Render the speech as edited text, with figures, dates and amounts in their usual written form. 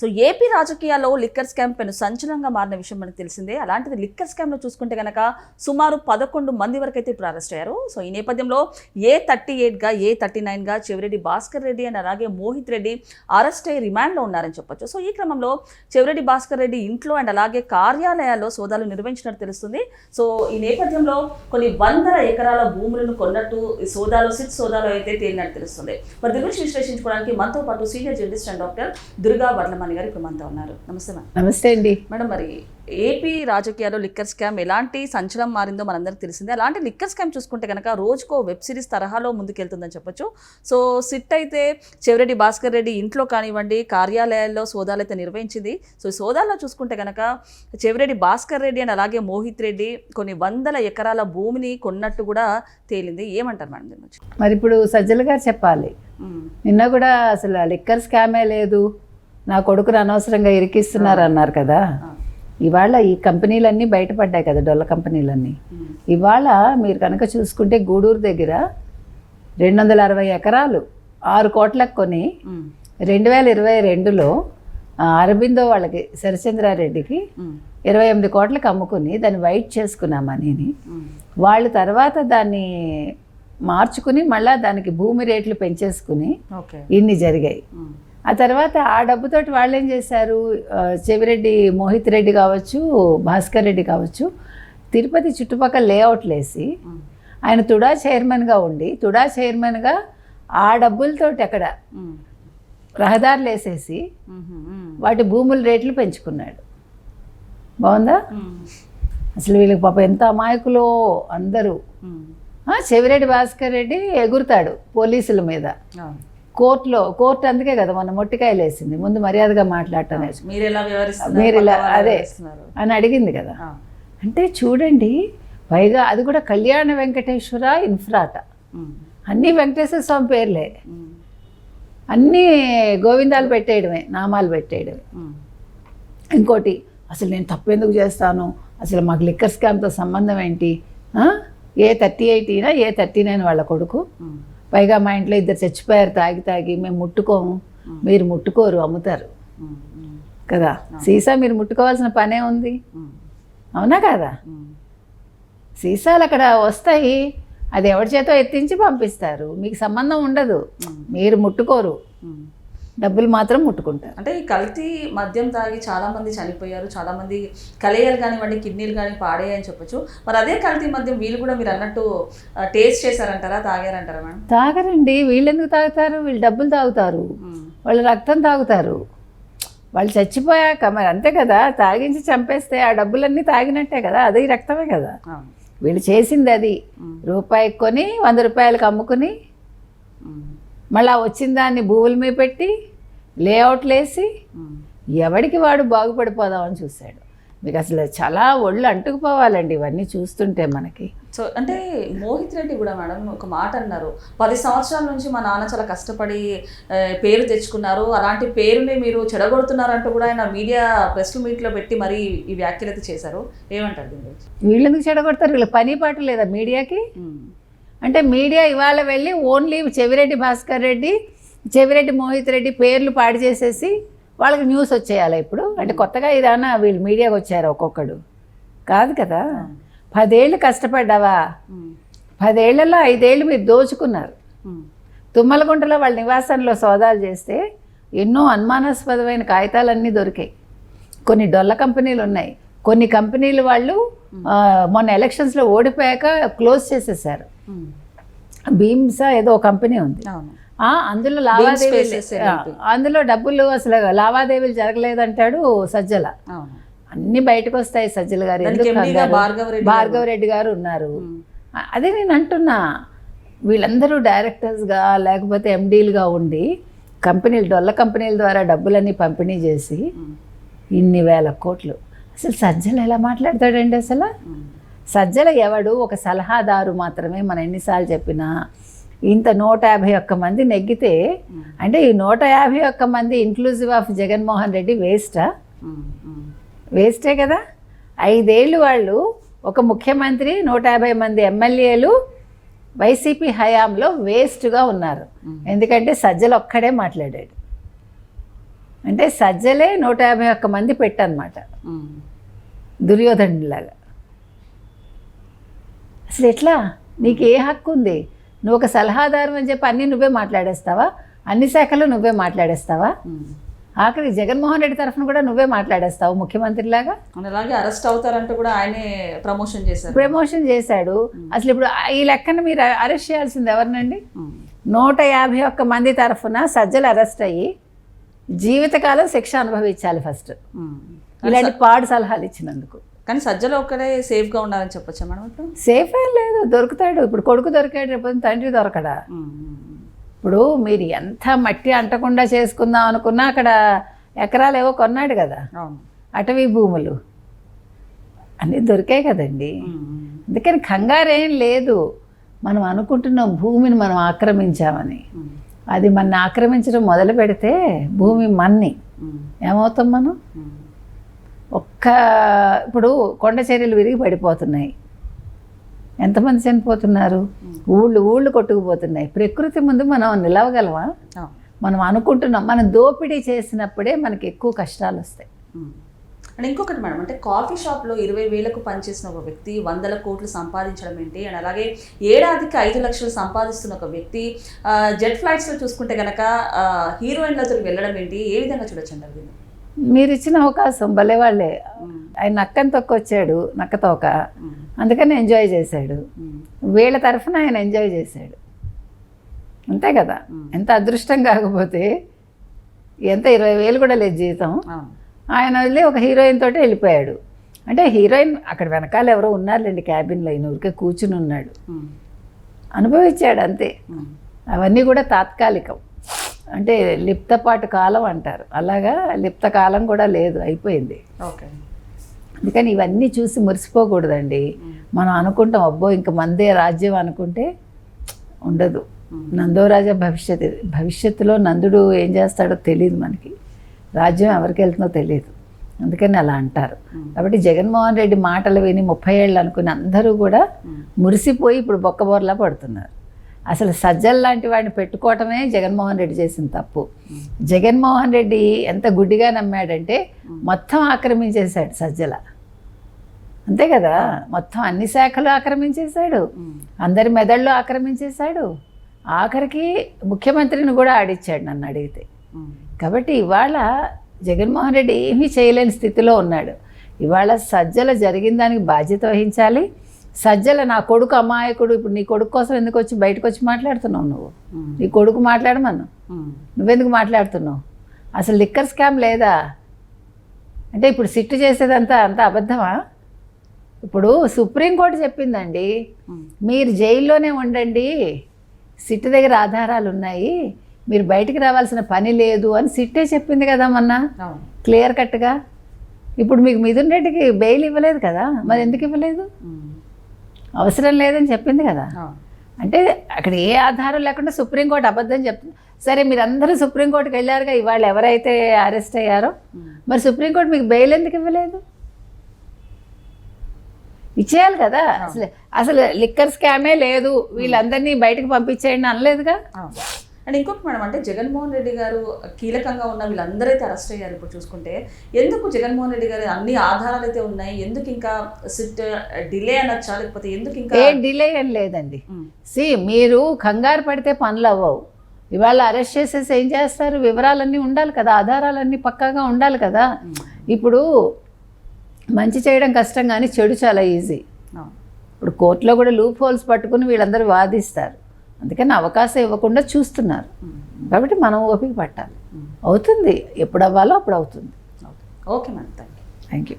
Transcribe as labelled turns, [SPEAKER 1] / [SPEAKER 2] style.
[SPEAKER 1] So AP రాజకీయాల్లో liquor scam పెను సంచలనంగా మారిన విషయం మనకు తెలిసిందే. అలాంటిది లిక్కర్ స్కామ్లో చూసుకుంటే కనుక సుమారు 11 మంది వరకు అయితే ఇప్పుడు అరెస్ట్ అయ్యారు. సో ఈ నేపథ్యంలో A38గా A39గా చెవిరెడ్డి భాస్కర్ రెడ్డి అండ్ అలాగే మోహిత్ రెడ్డి అరెస్ట్ అయ్యి రిమాండ్లో ఉన్నారని చెప్పొచ్చు. సో ఈ క్రమంలో చెవిరెడ్డి భాస్కర్ రెడ్డి ఇంట్లో అండ్ అలాగే కార్యాలయాల్లో సోదాలు నిర్వహించినట్టు తెలుస్తుంది. సో ఈ నేపథ్యంలో కొన్ని వందల ఎకరాల భూములను కొన్నట్టు ఈ సోదాలు అయితే తేలినట్టు తెలుస్తుంది. మరి దీని గురించి విశ్లేషించుకోవడానికి మనతో పాటు senior journalist and doctor Durga Varlamani గారు ఇప్పుడు మనతో ఉన్నారు. నమస్తే మేడం.
[SPEAKER 2] నమస్తే అండి
[SPEAKER 1] మేడం, మరి ఏపీ రాజకీయాల్లో లిక్కర్ స్కామ్ ఎలాంటి సంచలనం మారిందో మనందరికీ తెలిసిందే. అలాంటి లిక్కర్ స్కామ్ చూసుకుంటే కనుక రోజుకో వెబ్ సిరీస్ తరహాలో ముందుకెళ్తుందని చెప్పొచ్చు. సో సిట్ అయితే చెవిరెడ్డి భాస్కర్ రెడ్డి ఇంట్లో కానివ్వండి కార్యాలయాల్లో సోదాలు అయితే నిర్వహించింది. సో ఈ సోదాల్లో చూసుకుంటే కనుక చెవిరెడ్డి భాస్కర్ రెడ్డి అండ్ అలాగే మోహిత్ రెడ్డి కొన్ని వందల ఎకరాల భూమిని కొన్నట్టు కూడా తేలింది. ఏమంటారు మేడం దీని గురించి?
[SPEAKER 2] మరి ఇప్పుడు సజ్జల గారు చెప్పాలి. నిన్న కూడా అసలు లిక్కర్ స్కామే లేదు, నా కొడుకును అనవసరంగా ఇరికిస్తున్నారు అన్నారు కదా. ఇవాళ ఈ కంపెనీలన్నీ బయటపడ్డాయి కదా, డొల్ల కంపెనీలన్నీ. ఇవాళ మీరు కనుక చూసుకుంటే గూడూరు దగ్గర 260 ఎకరాలు 6 కోట్లకు కొని 2022లో అరబిందో వాళ్ళకి శరచంద్రారెడ్డికి 28 కోట్లకు అమ్ముకుని దాన్ని వైట్ చేసుకున్నా మనీని. వాళ్ళు తర్వాత దాన్ని మార్చుకుని మళ్ళీ దానికి భూమి రేట్లు పెంచేసుకుని ఇన్ని జరిగాయి. ఆ తర్వాత ఆ డబ్బుతోటి వాళ్ళు ఏం చేశారు, చెవిరెడ్డి మోహిత్ రెడ్డి కావచ్చు, భాస్కర్ రెడ్డి కావచ్చు, తిరుపతి చుట్టుపక్కల లేఅవుట్లు వేసి ఆయన తుడా చైర్మన్గా ఉండి తుడా చైర్మన్గా ఆ డబ్బులతోటి అక్కడ రహదారులు వేసేసి వాటి భూముల రేట్లు పెంచుకున్నాడు. బాగుందా? అసలు వీళ్ళకి పాప ఎంత అమాయకులో అందరూ. చెవిరెడ్డి భాస్కర్ రెడ్డి ఎగురుతాడు పోలీసుల మీద కోర్టు. అందుకే కదా మన మొట్టికాయలు వేసింది, ముందు మర్యాదగా మాట్లాడటం మీరు ఇలా అదే అని అడిగింది కదా. అంటే చూడండి, పైగా అది కూడా కళ్యాణ వెంకటేశ్వర ఇన్ఫ్రాట, అన్నీ వెంకటేశ్వర స్వామి పేర్లే, అన్నీ గోవిందాలు పెట్టేయడమే, నామాలు పెట్టేయడమే. ఇంకోటి, అసలు నేను తప్పెందుకు చేస్తాను, అసలు మాకు లిక్కర్ స్కామ్తో సంబంధం ఏంటి, A38 A39 వాళ్ళ కొడుకు. పైగా మా ఇంట్లో 2 చచ్చిపోయారు తాగి, మేము ముట్టుకోము, మీరు ముట్టుకోరు, అమ్ముతారు కదా. సీసా మీరు ముట్టుకోవాల్సిన పనే ఉంది, అవునా కదా? సీసాలు అక్కడ వస్తాయి, అది ఎవరి చేతో ఎత్తించి పంపిస్తారు, మీకు సంబంధం ఉండదు, మీరు ముట్టుకోరు, డబ్బులు మాత్రం ముట్టుకుంటారు.
[SPEAKER 1] అంటే ఈ కల్తీ మద్యం తాగి చాలా మంది చనిపోయారు, చాలా మంది కలేయాలు కానివ్వండి కిడ్నీలు కానీ పాడేయని చెప్పొచ్చు. మరి అదే కల్తీ మద్యం వీళ్ళు కూడా మీరు అన్నట్టు టేస్ట్ చేశారంటారా, తాగారంటారా మేడం?
[SPEAKER 2] తాగరండి. వీళ్ళు ఎందుకు తాగుతారు? వీళ్ళు డబ్బులు తాగుతారు, వాళ్ళు రక్తం తాగుతారు. వాళ్ళు చచ్చిపోయాక మరి అంతే కదా, తాగించి చంపేస్తే ఆ డబ్బులన్నీ తాగినట్టే కదా, అది రక్తమే కదా. వీళ్ళు చేసింది అది. రూపాయికి కొని 100 రూపాయలకు అమ్ముకుని మళ్ళీ వచ్చిన దాన్ని భూముల మీద పెట్టి లేఅవుట్లు వేసి ఎవడికి వాడు బాగుపడిపోదామని చూశాడు. మీకు అసలు చాలా ఒళ్ళు అంటుకుపోవాలండి ఇవన్నీ చూస్తుంటే మనకి.
[SPEAKER 1] సో అంటే మోహిత్ రెడ్డి కూడా మేడం ఒక మాట అన్నారు, 10 సంవత్సరాల నుంచి మా నాన్న చాలా కష్టపడి పేరు తెచ్చుకున్నారు, అలాంటి పేరుని మీరు చెడగొడుతున్నారంటూ కూడా ఆయన మీడియా ప్రెస్ మీట్లో పెట్టి మరీ ఈ వ్యాఖ్యలు అయితే చేశారు. ఏమంటారు దీని గురించి?
[SPEAKER 2] వీళ్ళు ఎందుకు చెడగొడతారు? వీళ్ళ పని పాట లేదా మీడియాకి? అంటే మీడియా ఇవాళ వెళ్ళి ఓన్లీ చెవిరెడ్డి భాస్కర్ రెడ్డి, చెవిరెడ్డి మోహిత్ రెడ్డి పేర్లు పాడు చేసేసి వాళ్ళకి న్యూస్ వచ్చేయాలి ఇప్పుడు. అంటే కొత్తగా ఇదానా వీళ్ళు మీడియాకి వచ్చారు ఒక్కొక్కడు? కాదు కదా. 10 ఏళ్ళు కష్టపడ్డావా, 10 ఏళ్లలో 5 ఏళ్ళు మీరు దోచుకున్నారు. తుమ్మలగుంటలో వాళ్ళ నివాసంలో సోదాలు చేస్తే ఎన్నో అనుమానాస్పదమైన కాగితాలన్నీ దొరికాయి. కొన్ని డొల్ల కంపెనీలు ఉన్నాయి, కొన్ని కంపెనీలు వాళ్ళు మొన్న ఎలక్షన్స్లో ఓడిపోయాక క్లోజ్ చేసేసారు. భీమ్సా ఏదో కంపెనీ ఉంది, అందులో అందులో డబ్బులు అసలు లావాదేవీలు జరగలేదంటాడు సజ్జల. అన్ని బయటకు వస్తాయి సజ్జల గారు. భార్గవరెడ్డి గారు ఉన్నారు. అదే నేను అంటున్నా, వీళ్ళందరూ డైరెక్టర్స్గా లేకపోతే ఎండీలుగా ఉండి కంపెనీలు డొల్ల కంపెనీల ద్వారా డబ్బులన్నీ పంపిణీ చేసి ఇన్ని వేల కోట్లు. అసలు సజ్జల ఎలా మాట్లాడతాడండి? అసలు సజ్జల ఎవడు? ఒక సలహాదారు మాత్రమే. మనం ఎన్నిసార్లు చెప్పినా ఇంత 151 మంది నెగ్గితే అంటే ఈ 151 మంది ఇంక్లూజివ్ ఆఫ్ జగన్మోహన్ రెడ్డి వేస్టా? వేస్టే కదా. 5 ఏళ్ళు వాళ్ళు ఒక ముఖ్యమంత్రి, 150 మంది ఎమ్మెల్యేలు వైసీపీ హయాంలో వేస్ట్గా ఉన్నారు. ఎందుకంటే సజ్జల ఒక్కడే మాట్లాడాడు. అంటే సజ్జలే 151 మంది పెట్టనమాట దుర్యోధనులాగా. అసలు ఎట్లా, నీకు ఏ హక్కు ఉంది? నువ్వు ఒక సలహాదారు అని చెప్పి అన్నీ నువ్వే మాట్లాడేస్తావా? అన్ని శాఖలు నువ్వే మాట్లాడేస్తావా? ఆఖరికి జగన్మోహన్ రెడ్డి తరఫున కూడా నువ్వే మాట్లాడేస్తావు ముఖ్యమంత్రిలాగా.
[SPEAKER 1] అలాగే అరెస్ట్ అవుతారంటూ కూడా ఆయనే ప్రమోషన్
[SPEAKER 2] చేశాడు. అసలు ఇప్పుడు ఈ లెక్కన మీరు అరెస్ట్ చేయాల్సింది ఎవరినండి? 151 మంది తరఫున సజ్జలు అరెస్ట్ అయ్యి జీవితకాలం శిక్ష అనుభవించాలి ఫస్ట్, ఇలాంటి పాడు సలహాలు ఇచ్చినందుకు.
[SPEAKER 1] కానీ సజ్జలు ఒక్కడే సేఫ్గా ఉండాలని చెప్పొచ్చా మేడం? ఇప్పుడు
[SPEAKER 2] సేఫ్ ఏం లేదు, దొరుకుతాడు. ఇప్పుడు కొడుకు దొరికాడు, రేపు తండ్రి దొరకడా? ఇప్పుడు మీరు ఎంత మట్టి అంటకుండా చేసుకుందాం అనుకున్నా అక్కడ ఎకరాలు ఏవో కొన్నాడు కదా, అటవీ భూములు అన్నీ దొరికాయి కదండి. అందుకని కంగారేం లేదు. మనం అనుకుంటున్నాం భూమిని మనం ఆక్రమించామని. అది మన ఆక్రమించడం మొదలు పెడితే భూమి మన్ని ఏమవుతాం మనం? ఇప్పుడు కొండ చర్యలు విరిగి పడిపోతున్నాయి, ఎంతమంది చనిపోతున్నారు? ఊళ్ళు కొట్టుకుపోతున్నాయి. ప్రకృతి ముందు మనం నిలవగలమా? మనం అనుకుంటున్నాం. మనం దోపిడీ చేసినప్పుడే మనకి ఎక్కువ కష్టాలు వస్తాయి.
[SPEAKER 1] అండ్ ఇంకొకటి మేడం, అంటే కాఫీ షాప్లో 20,000కు పనిచేసిన ఒక వ్యక్తి 100 కోట్లు సంపాదించడం ఏంటి? అండ్ అలాగే ఏడాదికి 5 లక్షలు సంపాదిస్తున్న ఒక వ్యక్తి జెట్ ఫ్లైట్స్లో చూసుకుంటే కనుక హీరోయిన్లతో వెళ్ళడం ఏంటి? ఏ విధంగా చూడొచ్చు అంటారు?
[SPEAKER 2] మీరు ఇచ్చిన అవకాశం భలే వాళ్ళే. ఆయన నక్కని తొక్కొచ్చాడు, నక్క తోక, అందుకని ఎంజాయ్ చేశాడు. వీళ్ళ తరఫున ఆయన ఎంజాయ్ చేశాడు, అంతే కదా. ఎంత అదృష్టం కాకపోతే ఎంత 20,000 కూడా లేదు జీతం. ఆయన వదిలి ఒక హీరోయిన్ తోటి వెళ్ళిపోయాడు. అంటే హీరోయిన్ అక్కడ వెనకాల ఎవరో ఉన్నారులేండి క్యాబిన్లో, ఈయన ఊరికే కూర్చుని ఉన్నాడు, అనుభవించాడు అంతే. అవన్నీ కూడా తాత్కాలికం, అంటే లిప్తపాటు కాలం అంటారు, అలాగా లిప్త కాలం కూడా లేదు, అయిపోయింది.
[SPEAKER 1] ఓకే.
[SPEAKER 2] అందుకని ఇవన్నీ చూసి మురిసిపోకూడదండి. మనం అనుకుంటాం అబ్బో ఇంక మందే రాజ్యం అనుకుంటే ఉండదు. నందోరాజా భవిష్యత్తులో నందుడు ఏం చేస్తాడో తెలియదు మనకి, రాజ్యం ఎవరికి వెళ్తుందో తెలియదు, అందుకని అలా అంటారు. కాబట్టి జగన్మోహన్ రెడ్డి మాటలు విని 30 ఏళ్ళు అనుకుని అందరూ కూడా మురిసిపోయి ఇప్పుడు బొక్కబోర్లా పడుతున్నారు. అసలు సజ్జల్ లాంటి వాడిని పెట్టుకోవటమే జగన్మోహన్ రెడ్డి చేసిన తప్పు. జగన్మోహన్ రెడ్డి ఎంత గుడ్డిగా నమ్మాడంటే మొత్తం ఆక్రమించేశాడు సజ్జల, అంతే కదా. మొత్తం అన్ని శాఖలు ఆక్రమించేశాడు, అందరి మెదళ్ళు ఆక్రమించేశాడు, ఆఖరికి ముఖ్యమంత్రిని కూడా ఆడిచ్చాడు నన్ను అడిగితే. కాబట్టి ఇవాళ జగన్మోహన్ రెడ్డి ఏమీ చేయలేని స్థితిలో ఉన్నాడు. ఇవాళ సజ్జల జరిగిన దానికి బాధ్యత వహించాలి. సజ్జల నా కొడుకు అమాయకుడు, ఇప్పుడు నీ కొడుకు కోసం ఎందుకు వచ్చి బయటకు వచ్చి మాట్లాడుతున్నావు? నువ్వు నీ కొడుకు మాట్లాడమను, నువ్వెందుకు మాట్లాడుతున్నావు? అసలు లిక్కర్ స్కామ్ లేదా అంటే ఇప్పుడు సిట్టు చేసేదంతా అంత అబద్ధమా? ఇప్పుడు సుప్రీంకోర్టు చెప్పిందండి, మీరు జైల్లోనే ఉండండి, సిట్టు దగ్గర ఆధారాలు ఉన్నాయి, మీరు బయటికి రావాల్సిన పని లేదు అని సిట్టే చెప్పింది కదా మొన్న క్లియర్ కట్గా. ఇప్పుడు మీకు మిథున్ రెడ్డికి బెయిల్ ఇవ్వలేదు కదా, మరి ఎందుకు ఇవ్వలేదు? అవసరం లేదని చెప్పింది కదా. అంటే అక్కడ ఏ ఆధారం లేకుండా సుప్రీంకోర్టు అబద్ధం చెప్తుంది. సరే మీరు అందరూ సుప్రీంకోర్టుకి వెళ్ళారుగా, ఇవాళ ఎవరైతే అరెస్ట్ అయ్యారో, మరి సుప్రీంకోర్టు మీకు బెయిల్ ఎందుకు ఇవ్వలేదు? ఇచ్చేయాలి కదా. అసలు లిక్కర్ స్కామే లేదు, వీళ్ళందరినీ బయటకు పంపించేయండి అనలేదుగా.
[SPEAKER 1] అండ్ ఇంకొక మేడం, అంటే జగన్మోహన్ రెడ్డి గారు కీలకంగా ఉన్న వీళ్ళందరైతే అరెస్ట్ అయ్యారు ఇప్పుడు చూసుకుంటే, ఎందుకు జగన్మోహన్ రెడ్డి గారు అన్ని ఆధారాలు అయితే ఉన్నాయి, ఎందుకు ఇంకా సిట్ డిలే అనొచ్చా, లేకపోతే ఎందుకు ఇంకా?
[SPEAKER 2] ఏ డిలే ఏం లేదండి. మీరు కంగారు పడితే పనులు అవ్వవు. ఇవాళ అరెస్ట్ చేసేసి ఏం చేస్తారు? వివరాలన్నీ ఉండాలి కదా, ఆధారాలన్నీ పక్కాగా ఉండాలి కదా. ఇప్పుడు మంచి చేయడం కష్టం కానీ చెడు చాలా ఈజీ. ఇప్పుడు కోర్టులో కూడా లూప్ హోల్స్ పట్టుకుని వీళ్ళందరూ వాదిస్తారు, అందుకని అవకాశం ఇవ్వకుండా చూస్తున్నారు. కాబట్టి మనం ఓపిక పట్టాలి, అవుతుంది, ఎప్పుడు అవ్వాలో అప్పుడు అవుతుంది.
[SPEAKER 1] Okay madam, thank you.